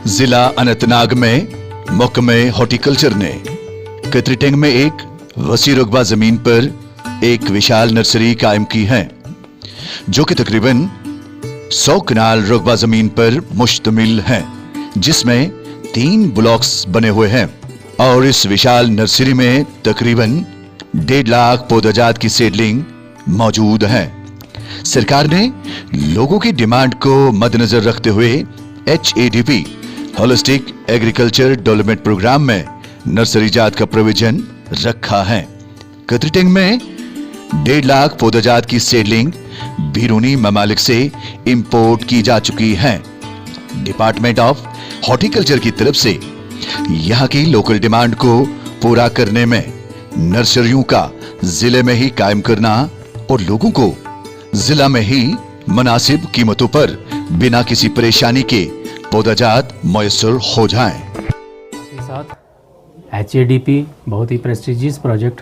जिला अनंतनाग में महकमे हॉर्टिकल्चर ने कतरीटेंग में एक वसी रकबा जमीन पर एक विशाल नर्सरी कायम की है, जो कि तकरीबन 100 कनाल रकबा जमीन पर मुश्तमिल है, जिसमें 3 ब्लॉक्स बने हुए हैं। और इस विशाल नर्सरी में तकरीबन 1.5 लाख पौधाजात की सीडलिंग मौजूद है। सरकार ने लोगों की डिमांड को मद्देनजर रखते हुए HADP holistic agriculture development programme में नर्सरी जात का प्रोविजन रखा है। कतरीटेंग में 1.5 लाख पौधाजात की सीडलिंग बैरूनी ममालिक से इंपोर्ट की जा चुकी है। डिपार्टमेंट ऑफ हॉर्टिकल्चर की तरफ से यहां की लोकल डिमांड को पूरा करने में नर्सरियों का जिले में ही कायम करना और लोगों को जिला में ही मुनासिब कीमतों पर बिना किसी परेशानी के पौधाजात मुयस्सर हो जाएं। साथ HADP बहुत ही prestigious project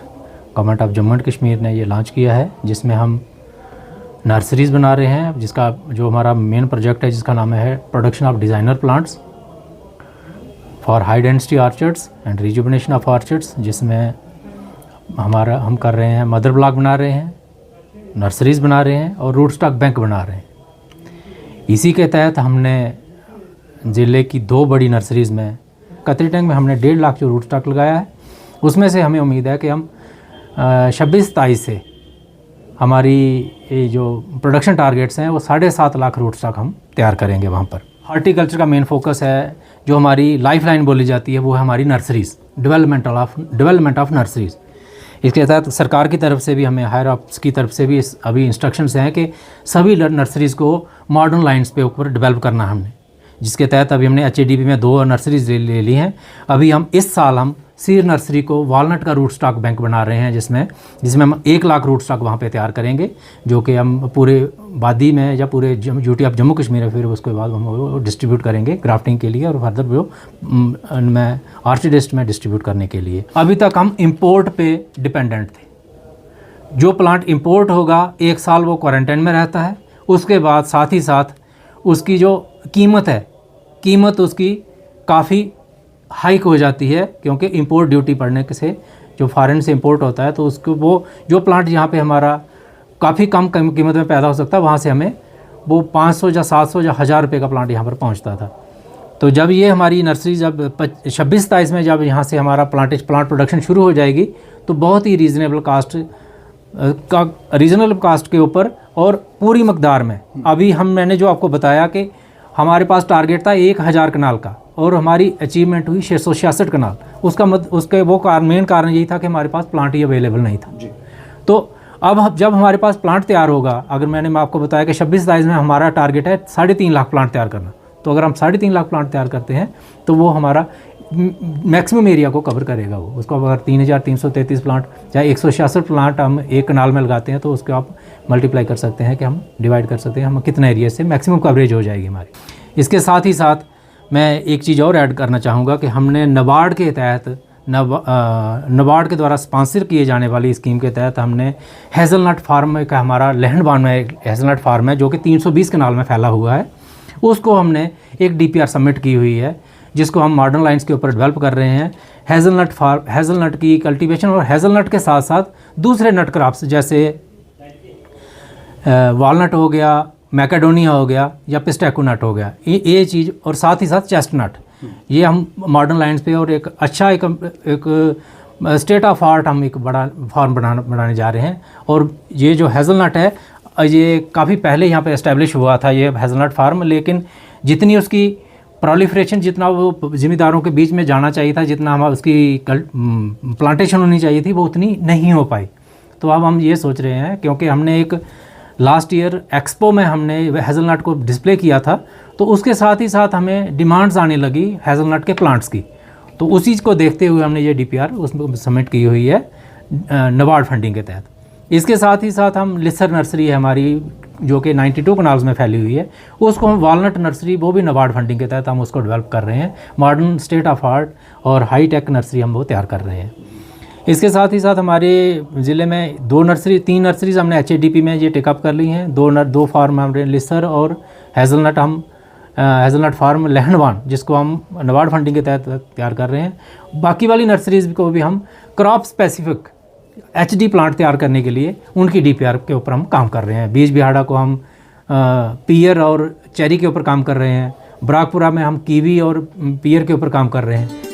government of Jammu and Kashmir ने ये लॉन्च किया है, जिसमें हम नर्सरीज बना रहे हैं। जिसका जो हमारा मेन प्रोजेक्ट है, जिसका नाम है production of designer plants for high density orchards and rejuvenation of orchards, जिसमें हम कर रहे हैं मदर ब्लॉक बना रहे हैं, नर्सरीज बना रहे हैं और रूट स्टॉक बैंक बना रहे हैं। इसी के तहत हमने ज़िले की 2 बड़ी नर्सरीज़ में कतरीटेंग में हमने 1.5 लाख जो रूट स्टॉक लगाया है, उसमें से हमें उम्मीद है कि हम 26-27 से हमारी जो प्रोडक्शन टारगेट्स हैं वो 7.5 लाख रूट स्टॉक हम तैयार करेंगे वहाँ पर। हॉर्टिकल्चर का मेन फोकस है, जो हमारी लाइफ लाइन बोली जाती है, वो है हमारी नर्सरीज़, डेवलपमेंट ऑफ नर्सरीज़। इसके तहत सरकार की तरफ से भी हमें हायर ऑप्स की तरफ से भी अभी इंस्ट्रक्शंस हैं कि सभी नर्सरीज़ को मॉडर्न लाइन्स पे ऊपर डेवलप करना हमने, जिसके तहत अभी हमने HADP में 2 नर्सरीज ले ली हैं। अभी हम इस साल हम सीर नर्सरी को वालनट का रूट स्टॉक बैंक बना रहे हैं, जिसमें हम 1 लाख रूट स्टॉक वहाँ पे तैयार करेंगे, जो कि हम पूरे वादी में या पूरे यूटी ऑफ जम्मू कश्मीर है, फिर उसके बाद हम वो डिस्ट्रीब्यूट करेंगे ग्राफ्टिंग के लिए और फर्दर जो मैं ऑर्चिडिस्ट में डिस्ट्रीब्यूट करने के लिए। अभी तक हम इम्पोर्ट पे डिपेंडेंट थे। जो प्लांट इम्पोर्ट होगा 1 साल वो क्वारंटाइन में रहता है, उसके बाद साथ ही साथ उसकी जो कीमत उसकी काफ़ी हाइक हो जाती है, क्योंकि इंपोर्ट ड्यूटी पड़ने से जो फॉरेन से इंपोर्ट होता है, तो उसको वो जो प्लांट यहाँ पे हमारा काफ़ी कम कीमत में पैदा हो सकता है, वहाँ से हमें वो 500 या 700 या 1000 रुपये का प्लांट यहाँ पर पहुँचता था। तो जब ये हमारी नर्सरी जब 26-27 में जब यहाँ से हमारा प्लांट प्रोडक्शन शुरू हो जाएगी, तो बहुत ही रीज़नेबल कास्ट के ऊपर और पूरी मकदार में। अभी मैंने जो आपको बताया कि हमारे पास टारगेट था 1000 कनाल का और हमारी अचीवमेंट हुई 666 कनाल। उसके वो मेन कारण यही था कि हमारे पास प्लांट ही अवेलेबल नहीं था जी। तो अब जब हमारे पास प्लांट तैयार होगा, अगर मैं आपको बताया कि 26-27 में हमारा टारगेट है 3.5 लाख प्लांट तैयार करना, तो अगर हम 3.5 लाख प्लांट तैयार करते हैं तो वो हमारा मैक्सिमम एरिया को कवर करेगा। वो उसको अगर 3333 प्लांट या 166 प्लांट हम 1 कनाल में लगाते हैं, तो उसको आप मल्टीप्लाई कर सकते हैं कि हम डिवाइड कर सकते हैं हम कितना एरिया से मैक्सिमम कवरेज हो जाएगी हमारी। इसके साथ ही साथ मैं एक चीज़ और ऐड करना चाहूँगा कि हमने नाबार्ड के तहत नाबार्ड के द्वारा स्पॉन्सर किए जाने वाली स्कीम के तहत हमने हेज़लनट फार्म का हमारा लहनबान में एक हेज़लनट फार्म है, जो कि 320 कनाल में फैला हुआ है। उसको हमने एक DPR सबमिट की हुई है, जिसको हम मॉडर्न लाइन्स के ऊपर डेवलप कर रहे हैं। हेज़लनट की कल्टीवेशन और हेज़लनट के साथ साथ दूसरे नट क्रॉप्स जैसे वालनट हो गया, मैकेडोनिया हो गया या पिस्टैको नट हो गया, ये चीज़, और साथ ही साथ चेस्टनट, ये हम मॉडर्न लाइन्स पे और एक अच्छा एक स्टेट ऑफ आर्ट हम एक बड़ा फार्म बनाने जा रहे हैं। और ये जो हेज़लनट है, ये काफ़ी पहले यहाँ पे एस्टेब्लिश हुआ था ये हेज़लनट फार्म, लेकिन जितनी उसकी प्रोलिफरेशन, जितना वो ज़िम्मेदारों के बीच में जाना चाहिए था, जितना हम उसकी प्लांटेशन होनी चाहिए थी, वो उतनी नहीं हो पाई। तो अब हम ये सोच रहे हैं, क्योंकि हमने एक लास्ट ईयर एक्सपो में हमने हेज़लनट को डिस्प्ले किया था, तो उसके साथ ही साथ हमें डिमांड्स आने लगी हेज़लनट के प्लांट्स की, तो उसी को देखते हुए हमने ये DPR उसमें सबमिट की हुई है नाबार्ड फंडिंग के तहत। इसके साथ ही साथ हम लिसर नर्सरी है हमारी, जो कि 92 कनाल्स में फैली हुई है, उसको हम वालनट नर्सरी, वो भी नाबार्ड फंडिंग के तहत हम उसको डेवलप कर रहे हैं। मॉडर्न स्टेट ऑफ आर्ट और हाई टेक नर्सरी हम वो तैयार कर रहे हैं। इसके साथ ही साथ हमारे ज़िले में 3 नर्सरीज़ हमने HADP में ये टेकअप कर ली हैं। 2 फार्म हमने लिसर और हेज़लनट हम हेज़लनट फार्म लहनवान, जिसको हम नाबार्ड फंडिंग के तहत तैयार कर रहे हैं। बाकी वाली नर्सरीज़ को भी हम क्रॉप स्पेसिफिक HD प्लांट तैयार करने के लिए उनकी DPR के ऊपर हम काम कर रहे हैं। बीज बिहाड़ा को हम पियर और चेरी के ऊपर काम कर रहे हैं। बराकपुरा में हम कीवी और पियर के ऊपर काम कर रहे हैं।